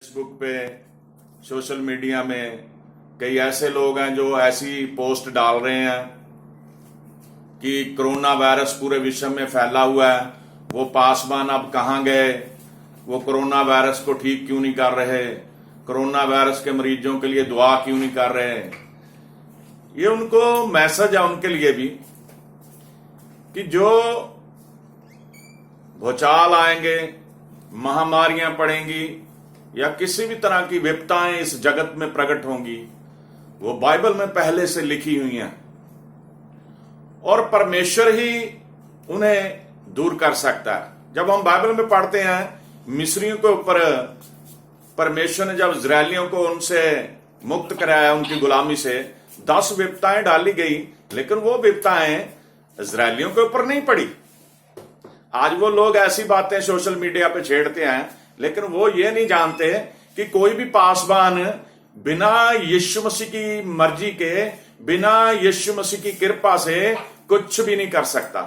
Facebook पे, social media में कई ऐसे लोग हैं जो ऐसी पोस्ट डाल रहे हैं कि कोरोना वायरस पूरे विश्व में फैला हुआ है, वो पासवान अब कहाँ गए, वो कोरोना वायरस को ठीक क्यों नहीं कर रहे, कोरोना वायरस के मरीजों के लिए दुआ क्यों नहीं कर रहे। ये उनको मैसेज है उनके लिए भी कि जो भूचाल आएंगे, महामारियां पड़ेंगी या किसी भी तरह की विपताएं इस जगत में प्रकट होंगी, वो बाइबल में पहले से लिखी हुई हैं और परमेश्वर ही उन्हें दूर कर सकता है। जब हम बाइबल में पढ़ते हैं, मिस्रियों के ऊपर परमेश्वर ने जब इजरायलियों को उनसे मुक्त कराया, उनकी गुलामी से 10 विपताएं डाली गई, लेकिन वो विपताएं इजरायलियों के ऊपर नहीं पड़ी। आज वो लोग ऐसी बातें सोशल मीडिया पे छेड़ते हैं, लेकिन वो ये नहीं जानते कि कोई भी पासवान बिना यीशु मसीह की मर्जी के, बिना यीशु मसीह की कृपा से कुछ भी नहीं कर सकता।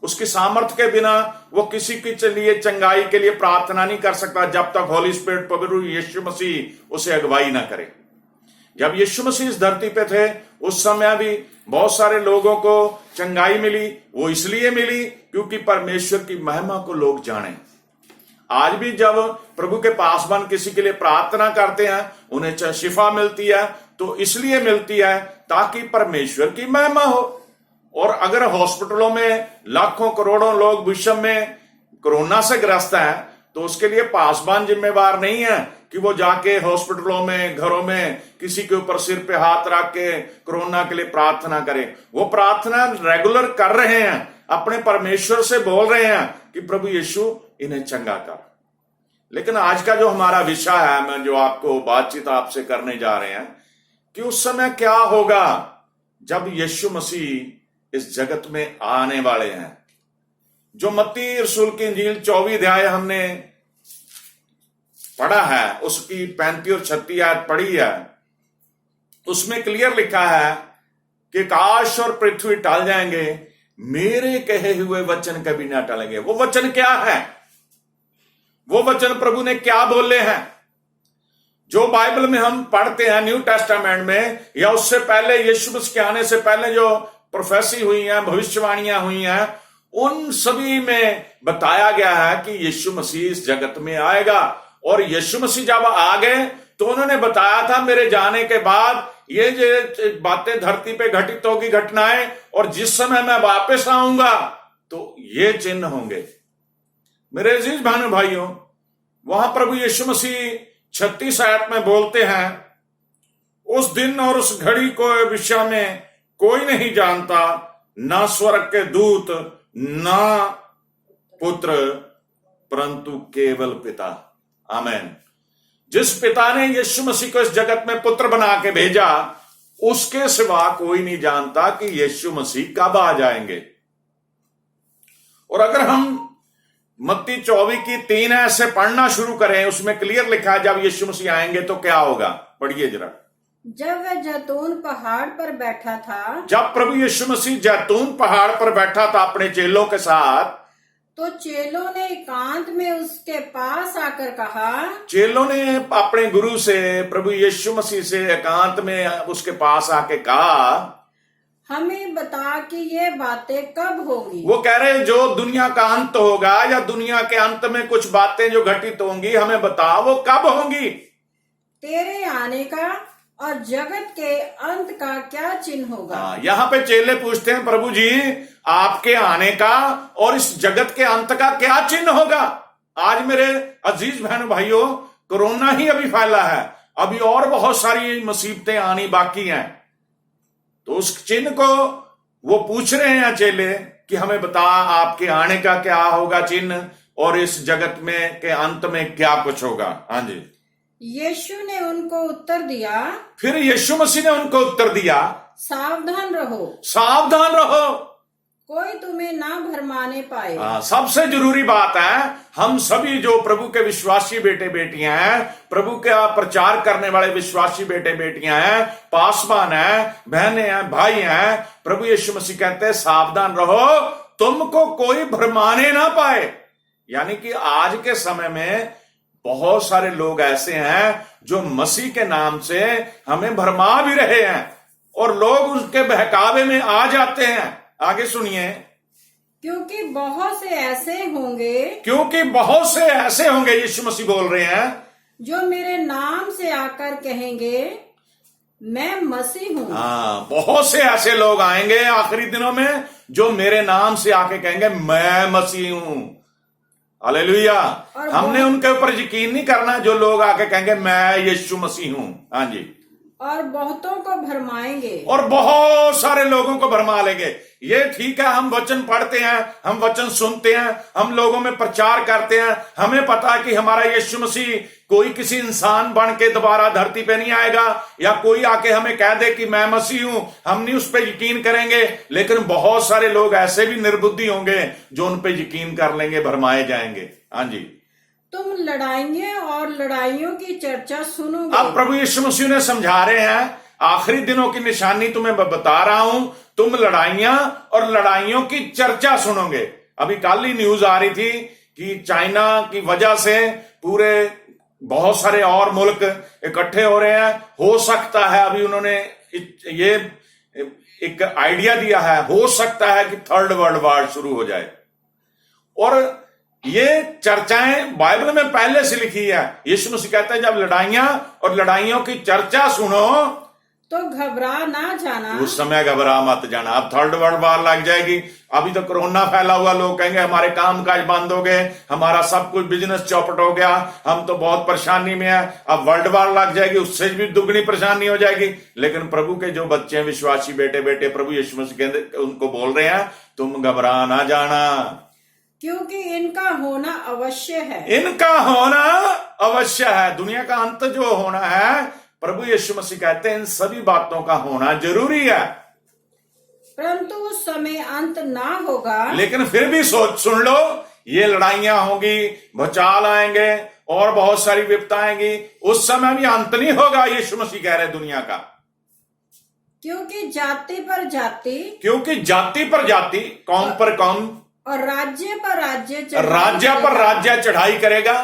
उसकी सामर्थ्य के बिना वो किसी के लिए चंगाई के लिए प्रार्थना नहीं कर सकता जब तक होली स्पिरिट पवित्र यीशु मसीह उसे अगुवाई ना करे। जब यीशु मसीह इस धरती पे थे, उस समय भी बहुत सारे लोगों को चंगाई मिली। वो इसलिए मिली क्योंकि परमेश्वर की महिमा को लोग जाने। आज भी जब प्रभु के पासवान किसी के लिए प्रार्थना करते हैं, उन्हें शिफा मिलती है, तो इसलिए मिलती है ताकि परमेश्वर की महिमा हो। और अगर हॉस्पिटलों में लाखों करोड़ों लोग विश्व में कोरोना से ग्रस्त हैं, तो उसके लिए पासवान जिम्मेवार नहीं है कि वो जाके हॉस्पिटलों में, घरों में किसी के ऊपर सिर पे हाथ रख के कोरोना के लिए प्रार्थना करे। वो प्रार्थना रेगुलर कर रहे हैं, अपने परमेश्वर से बोल रहे हैं कि प्रभु यीशु इन्हें चंगा कर। लेकिन आज का जो हमारा विषय है, मैं जो आपको बातचीत आपसे करने जा रहे हैं कि उस समय क्या होगा जब यीशु मसीह इस जगत में आने वाले हैं। जो मत्ती रसूल की इंजील 24 अध्याय हमने पढ़ा है, उसकी 35 और 36 आयत पढ़ी है, उसमें क्लियर लिखा है कि आकाश और पृथ्वी टल जाएंगे, मेरे कहे हुए वचन कभी ना टलेंगे। वो वचन क्या है? वो वचन प्रभु ने क्या बोले हैं? जो बाइबल में हम पढ़ते हैं, न्यू टेस्टामेंट में, या उससे पहले यीशु मसीह के आने से पहले जो प्रोफेसी हुई हैं, भविष्यवाणियां हुई हैं, उन सभी में बताया गया है कि यीशु मसीह इस जगत में आएगा। और यीशु मसीह जब आ गए तो उन्होंने बताया था, मेरे जाने के बाद ये जो बातें धरती पे घटित होगी, घटनाएं, और जिस समय मैं वापस आऊंगा तो ये चिन्ह होंगे। मेरे अजीज बहनों भाइयों, वहां प्रभु यीशु मसीह 36 आयत में बोलते हैं, उस दिन और उस घड़ी को विषय में कोई नहीं जानता, ना स्वर्ग के दूत, ना पुत्र, परंतु केवल पिता। आमेन। जिस पिता ने यीशु मसीह को इस जगत में पुत्र बना के भेजा, उसके सिवा कोई नहीं जानता कि यीशु मसीह कब आ जाएंगे। और अगर हम मत्ती 24 की 3 ऐसे पढ़ना शुरू करें, उसमें क्लियर लिखा है जब यीशु मसीह आएंगे तो क्या होगा। पढ़िए जरा। जब वह जैतून पहाड़ पर बैठा था, जब प्रभु यीशु मसीह जैतून पहाड़ पर बैठा था अपने चेलों के साथ, तो चेलों ने एकांत में उसके पास आकर कहा, चेलों ने अपने गुरु से, प्रभु यीशु मसीह से एकांत में उसके पास आके कहा, हमें बता कि ये बातें कब होंगी। वो कह रहे जो दुनिया का अंत होगा या दुनिया के अंत में कुछ बातें जो घटित होंगी, हमें बता वो कब होंगी। तेरे आने का और जगत के अंत का क्या चिन्ह होगा। यहाँ पे चेले पूछते हैं, प्रभु जी आपके आने का और इस जगत के अंत का क्या चिन्ह होगा। आज मेरे अजीज बहन भाइयों, कोरोना ही अभी फैला है, अभी और बहुत सारी मुसीबतें आनी बाकी हैं। तो उस चिन्ह को वो पूछ रहे हैं चेले कि हमें बता आपके आने का क्या होगा चिन्ह, और इस जगत में के अंत में क्या कुछ होगा। हाँ जी। यीशु ने उनको उत्तर दिया, फिर यीशु मसीह ने उनको उत्तर दिया, सावधान रहो, सावधान रहो, कोई तुम्हें ना भरमाने पाए। सबसे जरूरी बात है, हम सभी जो प्रभु के विश्वासी बेटे बेटियां हैं, प्रभु का प्रचार करने वाले विश्वासी बेटे बेटियां हैं, पासवान हैं, बहनें हैं, भाई हैं, प्रभु यीशु मसीह कहते हैं सावधान रहो, तुमको कोई भरमाने ना पाए। यानी कि आज के समय में बहुत सारे लोग ऐसे हैं जो मसीह के नाम से हमें भरमा भी रहे हैं और लोग उसके बहकावे में आ जाते हैं। आगे सुनिए। क्योंकि बहुत से ऐसे होंगे क्योंकि बहुत से ऐसे होंगे, यीशु मसीह बोल रहे हैं, जो मेरे नाम से आकर कहेंगे मैं मसीह हूँ। हाँ, बहुत से ऐसे लोग आएंगे आखिरी दिनों में जो मेरे नाम से आके कहेंगे मैं मसीह हूं। हालेलुया। हमने उनके ऊपर यकीन नहीं करना जो लोग आके कहेंगे मैं यीशु मसीह हूं। हाँ जी। और बहुतों को भरमाएंगे। और बहुत सारे लोगों को भरमा लेंगे। ये ठीक है, हम वचन पढ़ते हैं, हम वचन सुनते हैं, हम लोगों में प्रचार करते हैं, हमें पता है कि हमारा यीशु मसीह कोई किसी इंसान बन के दोबारा धरती पे नहीं आएगा, या कोई आके हमें कह दे कि मैं मसीह हूं, हम नहीं उस पर यकीन करेंगे। लेकिन बहुत सारे लोग ऐसे भी निर्बुद्धि होंगे जो उन पर यकीन कर लेंगे, भरमाए जाएंगे। हाँ जी। तुम लड़ाइयाँ और लड़ाइयों की चर्चा सुनोगे। अब प्रभु यीशु मसीह ने समझा रहे हैं आखिरी दिनों की निशानी तुम्हें बता रहा हूं, तुम लड़ाइयां और लड़ाइयों की चर्चा सुनोगे। अभी कल ही न्यूज आ रही थी कि चाइना की वजह से पूरे बहुत सारे और मुल्क इकट्ठे हो रहे हैं। हो सकता है, अभी उन्होंने ये एक आइडिया दिया है, हो सकता है कि थर्ड वर्ल्ड वॉर शुरू हो जाए। और ये चर्चाएं बाइबल में पहले से लिखी है। यीशु मसीह कहता है जब लड़ाइयां और लड़ाइयों की चर्चा सुनो तो घबरा ना जाना। उस समय घबरा मत जाना। अब थर्ड वर्ल्ड वॉर लग जाएगी। अभी तो कोरोना फैला हुआ, लोग कहेंगे हमारे काम काज बंद हो गए, हमारा सब कुछ बिजनेस चौपट हो गया, हम तो बहुत परेशानी में है। अब वर्ल्ड वॉर लग जाएगी, उससे भी दुगनी परेशानी हो जाएगी। लेकिन प्रभु के जो बच्चे हैं, विश्वासी बेटे बेटे, प्रभु यीशु मसीह कहते उनको बोल रहे हैं तुम घबरा ना जाना, क्योंकि इनका होना अवश्य है। इनका होना अवश्य है। दुनिया का अंत जो होना है, प्रभु यीशु मसीह कहते हैं इन सभी बातों का होना जरूरी है। परंतु उस समय अंत ना होगा। लेकिन फिर भी सुन लो, ये लड़ाइयां होंगी, भूचाल आएंगे और बहुत सारी विपत्ता आएंगी, उस समय भी अंत नहीं होगा। यीशु मसीह कह रहे दुनिया का। क्योंकि जाति पर जाति, क्योंकि जाति पर जाति, कौम पर कौम और राज्य पर राज्य पर राज्य चढ़ाई करेगा,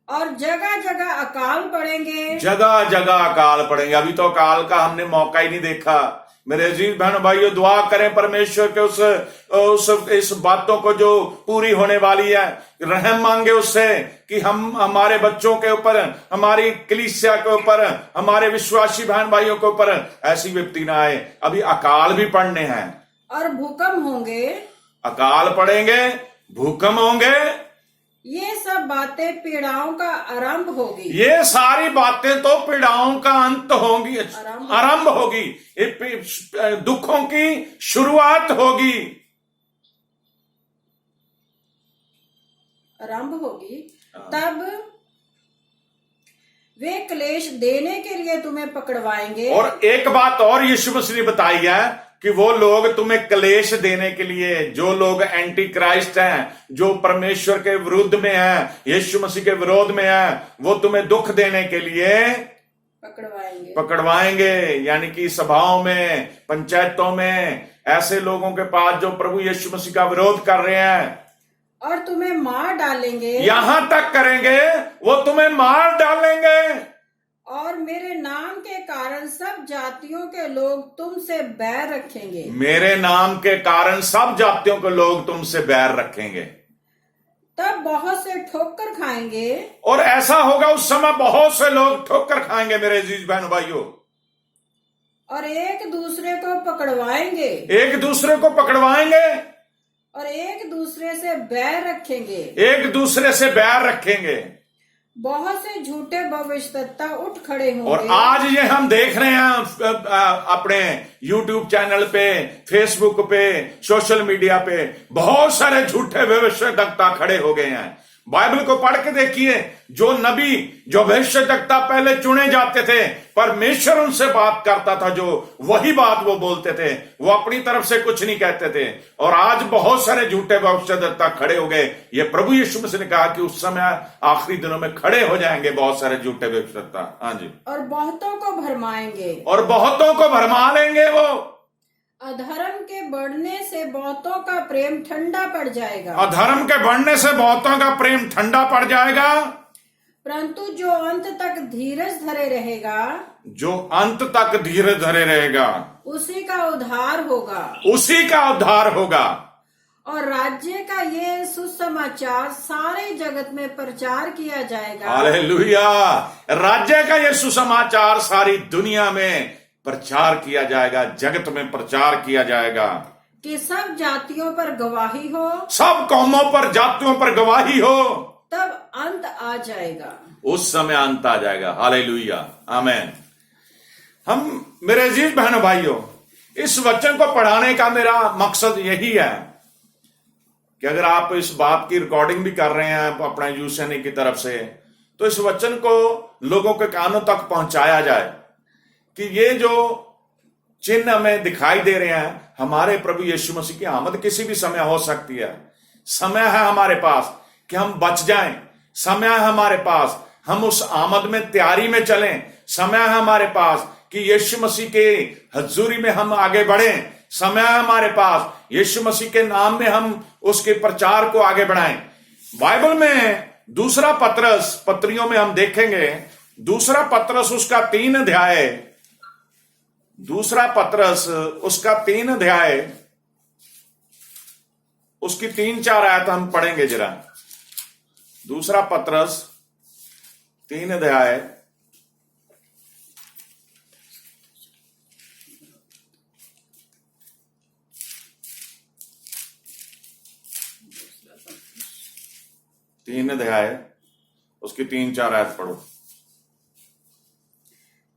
और जगह जगह अकाल पड़ेंगे। जगह जगह अकाल पड़ेंगे। अभी तो अकाल का हमने मौका ही नहीं देखा। मेरे अजीज बहन भाइयों, दुआ करें परमेश्वर के इस बातों को जो पूरी होने वाली है, रहम मांगे उससे कि हम हमारे बच्चों के ऊपर, हमारी कलीसिया के ऊपर, हमारे विश्वासी बहन भाइयों के ऊपर ऐसी विपत्ति ना आए। अभी अकाल भी पड़ने हैं और भूकंप होंगे। अकाल पड़ेंगे, भूकंप होंगे। ये सब बातें पीड़ाओं का आरंभ होगी। ये सारी बातें तो पीड़ाओं का अंत होंगी, आरंभ होगी, दुखों की शुरुआत होगी, आरंभ होगी। तब वे क्लेश देने के लिए तुम्हें पकड़वाएंगे। और एक बात और यीशु मसीह ने बताई है कि वो लोग तुम्हें क्लेश देने के लिए, जो लोग एंटी क्राइस्ट हैं, जो परमेश्वर के विरुद्ध में हैं, यीशु मसीह के विरोध में हैं, वो तुम्हें दुख देने के लिए पकड़वाएंगे। यानी कि सभाओं में, पंचायतों में, ऐसे लोगों के पास जो प्रभु यीशु मसीह का विरोध कर रहे हैं, और तुम्हें मार डालेंगे। यहां तक करेंगे वो तुम्हें मार डालेंगे। और मेरे नाम के कारण सब जातियों के लोग तुमसे बैर रखेंगे। मेरे नाम के कारण सब जातियों के लोग तुमसे बैर रखेंगे। तब बहुत से ठोकर खाएंगे। और ऐसा होगा उस समय, बहुत से लोग ठोकर खाएंगे मेरे अजीज बहन भाइयों। और एक दूसरे को पकड़वाएंगे। एक दूसरे को पकड़वाएंगे। और एक दूसरे से बैर रखेंगे। एक दूसरे से बैर रखेंगे। बहुत से झूठे भविष्यवक्ता उठ खड़े होंगे। और आज ये हम देख रहे हैं अपने YouTube चैनल पे, फेसबुक पे, सोशल मीडिया पे, बहुत सारे झूठे भविष्यवक्ता खड़े हो गए हैं। बाइबल को पढ़ के देखिए, जो नबी, जो भविष्यवक्ता पहले चुने जाते थे, परमेश्वर उनसे बात करता था, जो वही बात वो बोलते थे, वो अपनी तरफ से कुछ नहीं कहते थे। और आज बहुत सारे झूठे भविष्यवक्ता खड़े हो गए। ये प्रभु यीशु मसीह ने कहा कि उस समय आखिरी दिनों में खड़े हो जाएंगे बहुत सारे झूठे भविष्यवक्ता। हाँ जी। और बहुतों को भरमाएंगे। और बहुतों को भरमा लेंगे वो। अधर्म के बढ़ने से बहुतों का प्रेम ठंडा पड़ जाएगा। अधर्म के बढ़ने से बहुतों का प्रेम ठंडा पड़ जाएगा। परंतु जो अंत तक धीरज धरे रहेगा जो अंत तक धीरज धरे रहेगा उसी का उद्धार होगा। उसी का उद्धार होगा। और राज्य का ये सुसमाचार सारे जगत में प्रचार किया जाएगा। हालेलुया। राज्य का ये सुसमाचार सारी दुनिया में प्रचार किया जाएगा, जगत में प्रचार किया जाएगा कि सब जातियों पर गवाही हो, सब कौमों पर जातियों पर गवाही हो, तब अंत आ जाएगा। उस समय अंत आ जाएगा। हालेलुया, आमीन। हम मेरे अजीज बहनों भाइयों, इस वचन को पढ़ाने का मेरा मकसद यही है कि अगर आप इस बात की रिकॉर्डिंग भी कर रहे हैं अपना यूसैनी की तरफ से, तो इस वचन को लोगों के कानों तक पहुंचाया जाए कि ये जो चिन्ह हमें दिखाई दे रहे हैं, हमारे प्रभु यीशु मसीह की आमद किसी भी समय हो सकती है। समय है हमारे पास कि हम बच जाएं, समय है हमारे पास हम उस आमद में तैयारी में चलें, समय है हमारे पास कि यीशु मसीह के हजूरी में हम आगे बढ़ें, समय है हमारे पास यीशु मसीह के नाम में हम उसके प्रचार को आगे बढ़ाएं। बाइबल में दूसरा पत्रस, पत्रियों में हम देखेंगे दूसरा पत्रस उसका 3 अध्याय, दूसरा पत्रस उसका 3 अध्याय उसकी 3-4 आयत हम पढ़ेंगे जरा। दूसरा पत्रस 3 अध्याय उसकी 3-4 आयत पढ़ो।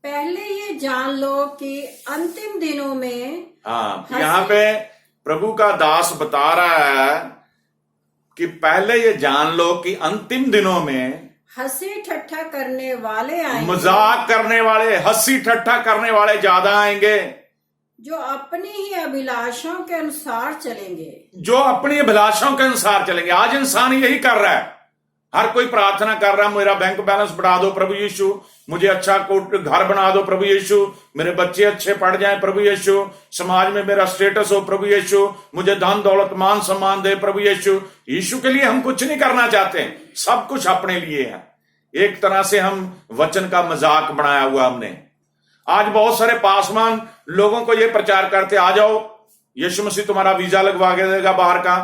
पहले ये जान लो कि अंतिम दिनों में, हाँ, यहाँ पे प्रभु का दास बता रहा है कि पहले ये जान लो कि अंतिम दिनों में हंसी ठट्ठा करने वाले आएंगे, मजाक करने वाले, हंसी ठट्ठा करने वाले ज्यादा आएंगे, जो अपनी ही अभिलाषाओं के अनुसार चलेंगे, जो अपनी अभिलाषाओं के अनुसार चलेंगे। आज इंसान यही कर रहा है। हर कोई प्रार्थना कर रहा है, मेरा बैंक बैलेंस बढ़ा दो प्रभु यीशु, मुझे अच्छा घर बना दो प्रभु यीशु, मेरे बच्चे अच्छे पढ़ जाएं प्रभु यीशु, समाज में मेरा स्टेटस हो प्रभु यीशु, मुझे धन दौलत मान सम्मान दे प्रभु यीशु। यीशु के लिए हम कुछ नहीं करना चाहते, सब कुछ अपने लिए है। एक तरह से हम वचन का मजाक बनाया हुआ हमने। आज बहुत सारे पासवान लोगों को यह प्रचार करते, आ जाओ यीशु मसीह तुम्हारा वीजा लगवा के देगा बाहर का,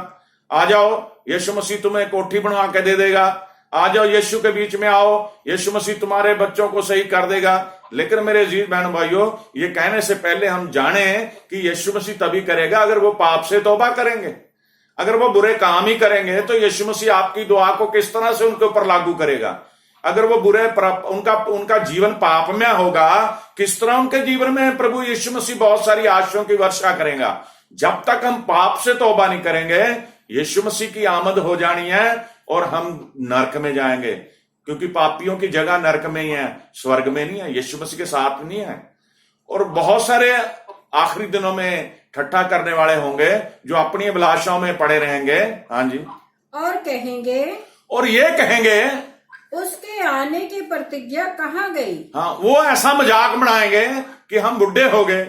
आ जाओ यीशु मसीह तुम्हें कोठी बनवा के दे देगा, आ जाओ यीशु के बीच में आओ, यीशु मसीह तुम्हारे बच्चों को सही कर देगा। लेकिन मेरे अजीज बहन भाइयों, ये कहने से पहले हम जाने कि यीशु मसीह तभी करेगा अगर वो पाप से तौबा करेंगे। अगर वो बुरे काम ही करेंगे तो यीशु मसीह आपकी दुआ को किस तरह से उनके ऊपर लागू करेगा। अगर वो बुरे उनका जीवन पापमय होगा, किस तरह उनके जीवन में प्रभु यीशु मसीह बहुत सारी आशीषों की वर्षा करेगा। जब तक हम पाप से तौबा नहीं करेंगे, यीशु मसीह की आमद हो जानी है और हम नरक में जाएंगे, क्योंकि पापियों की जगह नरक में ही है, स्वर्ग में नहीं है, यीशु मसीह के साथ नहीं है। और बहुत सारे आखिरी दिनों में ठट्ठा करने वाले होंगे जो अपनी अभिलाषाओं में पड़े रहेंगे। हाँ जी, और ये कहेंगे उसके आने की प्रतिज्ञा कहाँ गई। हाँ, वो ऐसा मजाक बनाएंगे कि हम बुढ़े हो गए।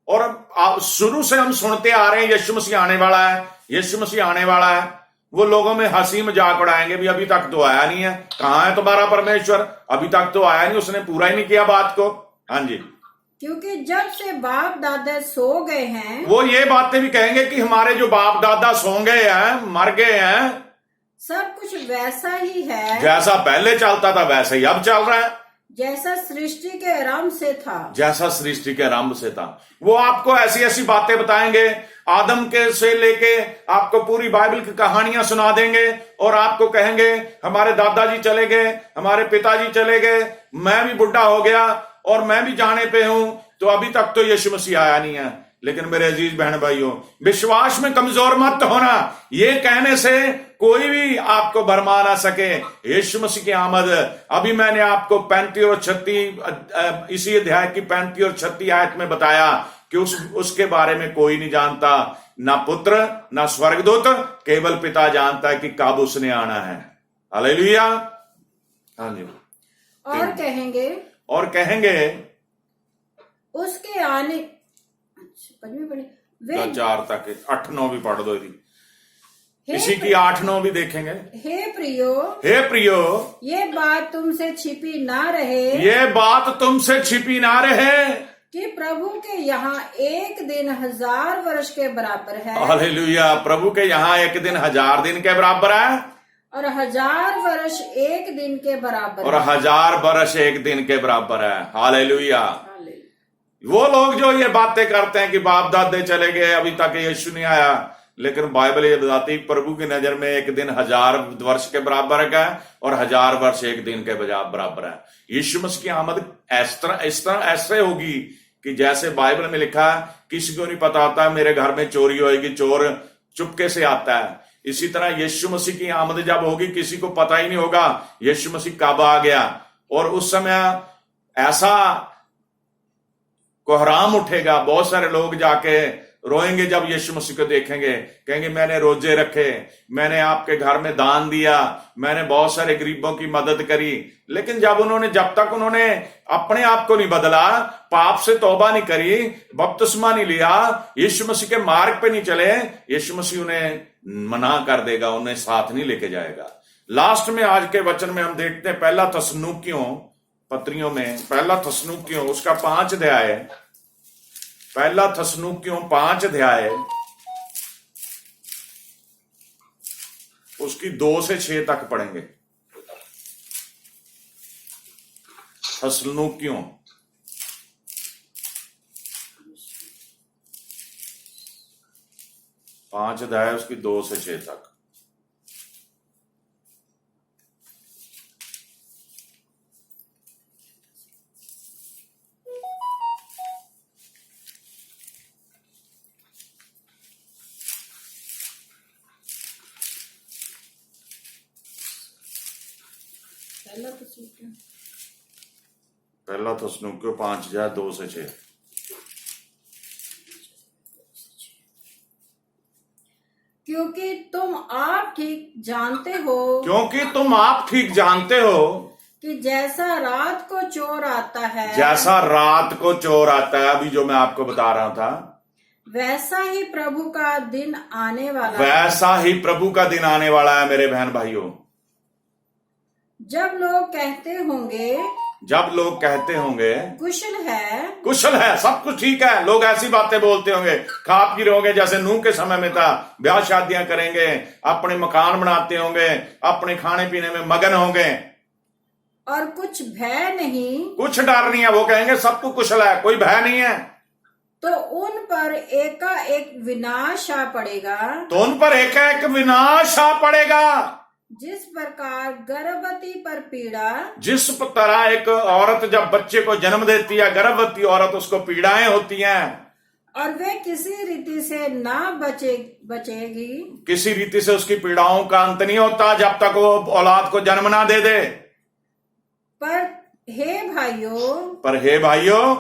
और शुरू से हम सुनते आ रहे हैं यीशु मसीह आने वाला है, यीशु मसीह आने वाला है। वो लोगों में हंसी मजाक उड़ाएंगे, भी अभी तक तो आया नहीं है, कहाँ है तुम्हारा परमेश्वर, अभी तक तो आया नहीं, उसने पूरा ही नहीं किया बात को। हाँ जी, क्योंकि जब से बाप दादा सो गए हैं, वो ये बातें भी कहेंगे कि हमारे जो बाप दादा सो गए हैं, मर गए हैं, सब कुछ वैसा ही है जैसा पहले चलता था वैसा ही अब चल रहा है, जैसा सृष्टि के आरंभ से था, जैसा सृष्टि के आरंभ से था। वो आपको ऐसी ऐसी बातें बताएंगे, आदम के से लेके आपको पूरी बाइबल की कहानियां सुना देंगे और आपको कहेंगे हमारे दादाजी चले गए, हमारे पिताजी चले गए, मैं भी बुढ़ा हो गया और मैं भी जाने पे हूं, तो अभी तक तो यीशु मसीह आया नहीं है। लेकिन मेरे अजीज बहन भाइयों, विश्वास में कमजोर मत होना, ये कहने से कोई भी आपको भरमा ना सके। यीशु मसीह की आमद, अभी मैंने आपको 35 और 36 इसी अध्याय की 35 और 36 आयत में बताया कि उसके बारे में कोई नहीं जानता, ना पुत्र ना स्वर्गदूत, केवल पिता जानता है कि कब उसने आना है। हालेलुया। हाँ जी, और कहेंगे उसके आने, वे 4 तक 8-9 भी पढ़ दो। इसी की 8-9 भी देखेंगे। हे प्रियो, हे प्रियो, ये बात तुमसे छिपी ना रहे ये बात तुमसे छिपी ना रहे कि प्रभु के यहाँ एक दिन 1000 वर्ष के बराबर है हालेलुया। प्रभु के यहाँ एक दिन 1000 दिन के बराबर है और 1000 वर्ष एक दिन के बराबर और 1000 वर्ष एक दिन के बराबर है। हालेलुया। है। वो लोग जो ये बातें करते हैं कि बाप दादे चले गए, अभी तक यीशु नहीं आया, लेकिन बाइबल ये बताती प्रभु की नजर में एक दिन 1000 वर्ष के बराबर का और 1000 वर्ष एक दिन के बराबर है। यीशु मसीह की आमद इस तरह ऐसे होगी कि जैसे बाइबल में लिखा है, किसी को नहीं पता होता मेरे घर में चोरी होएगी, चोर चुपके से आता है। इसी तरह यीशु मसीह की आमद जब होगी किसी को पता ही नहीं होगा यीशु मसीह कब आ गया। और उस समय ऐसा कोहराम उठेगा, बहुत सारे लोग जाके रोएंगे जब यीशु मसीह को देखेंगे, कहेंगे मैंने रोजे रखे, मैंने आपके घर में दान दिया, मैंने बहुत सारे गरीबों की मदद करी, लेकिन जब तक उन्होंने अपने आप को नहीं बदला, पाप से तौबा नहीं करी, बपतिस्मा नहीं लिया, यीशु मसीह के मार्ग पे नहीं चले, यीशु मसीह उन्हें मना कर देगा, उन्हें साथ नहीं लेके जाएगा। लास्ट में आज के वचन में हम देखते हैं पहला थस्सलुनीकियों पत्रियों में, पहला थस्सलुनीकियों उसका 5 अध्याय, पहला थस्सलुनीकियों 5 अध्याय उसकी 2 से 6 तक पढ़ेंगे। थस्सलुनीकियों 5 अध्याय उसकी 2 से 6 तक। पहला थस्सलुनीकियों 5 अध्याय 2 से 6। क्योंकि तुम आप ठीक जानते हो, क्योंकि तुम आप ठीक जानते हो कि जैसा रात को चोर आता है, जैसा रात को चोर आता है, अभी जो मैं आपको बता रहा था, वैसा ही प्रभु का दिन आने वाला है। वैसा ही प्रभु का दिन आने वाला है मेरे बहन भाइयों। जब लोग कहते होंगे कुशल है, सब कुछ ठीक है, लोग ऐसी बातें बोलते होंगे, खा पी रहे होंगे जैसे नूह के समय में था, ब्याह शादियां करेंगे, अपने मकान बनाते होंगे, अपने खाने पीने में मगन होंगे और कुछ भय नहीं, कुछ डर नहीं है, वो कहेंगे सब कुछ कुशल है, कोई भय नहीं है, तो उन पर एकाएक विनाश आ पड़ेगा। जिस प्रकार गर्भवती पर पीड़ा, जिस तरह एक औरत जब बच्चे को जन्म देती है, गर्भवती औरत, उसको पीड़ाएं होती हैं और वे किसी रीति से ना बचेगी, किसी रीति से उसकी पीड़ाओं का अंत नहीं होता जब तक वो औलाद को जन्म ना दे दे। पर हे भाइयों,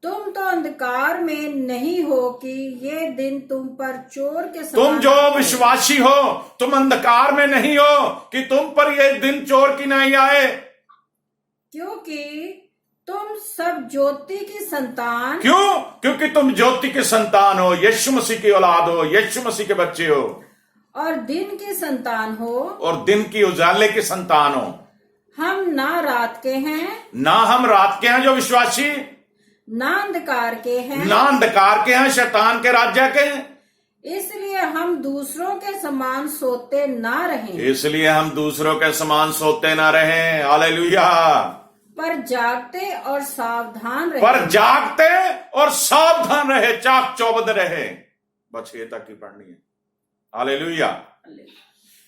तुम तो अंधकार में नहीं हो कि ये दिन तुम पर चोर के समान, तुम जो विश्वासी हो तुम अंधकार में नहीं हो कि तुम पर ये दिन चोर की नहीं आए, क्योंकि तुम सब ज्योति की संतान, क्योंकि तुम ज्योति के संतान हो, यीशु मसीह की औलाद हो, यीशु मसीह के बच्चे हो, और दिन की संतान हो, और दिन की उजाले के संतान हो। हम ना रात के हैं, ना हम रात के हैं जो विश्वासी, ना अंधकार के हैं, ना अंधकार के हैं शैतान के राज्य के हैं। इसलिए हम दूसरों के समान सोते ना रहें, हालेलुया। पर जागते और सावधान रहे, चाक चौबंद रहे। बस ये तक की पढ़नी है, हालेलुया।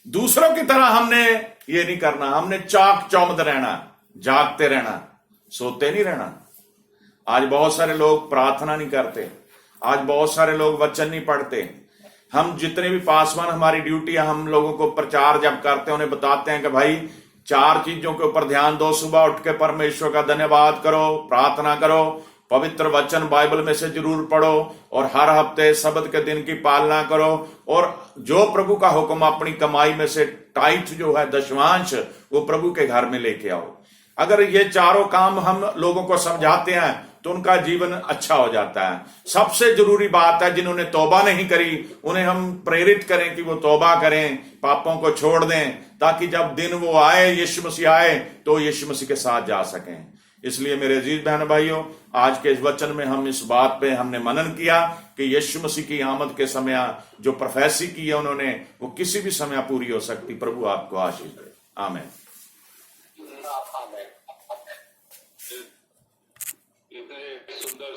दूसरों की तरह हमने ये नहीं करना, हमने चाक चौबंद रहना, जागते रहना, सोते नहीं रहना। आज बहुत सारे लोग प्रार्थना नहीं करते, आज बहुत सारे लोग वचन नहीं पढ़ते। हम जितने भी पासवान, हमारी ड्यूटी है, हम लोगों को प्रचार जब करते हैं उन्हें बताते हैं कि भाई 4 चीजों के ऊपर ध्यान दो। सुबह उठ के परमेश्वर का धन्यवाद करो, प्रार्थना करो, पवित्र वचन बाइबल में से जरूर पढ़ो, और हर हफ्ते सब्त के दिन की पालना करो, और जो प्रभु का हुक्म अपनी कमाई में से टाइट जो है दशमांश, वो प्रभु के घर में लेके आओ। अगर ये चारों काम हम लोगों को समझाते हैं तो उनका जीवन अच्छा हो जाता है। सबसे जरूरी बात है, जिन्होंने तौबा नहीं करी उन्हें हम प्रेरित करें कि वो तौबा करें, पापों को छोड़ दें, ताकि जब दिन वो आए, यीशु मसीह आए, तो यीशु मसीह के साथ जा सकें। इसलिए मेरे अजीज बहन भाइयों, आज के इस वचन में हम इस बात पे हमने मनन किया कि यीशु मसीह की आमद के समय जो प्रोफेसी की है उन्होंने, वो किसी भी समय पूरी हो सकती। प्रभु आपको आशीष दे। आमीन।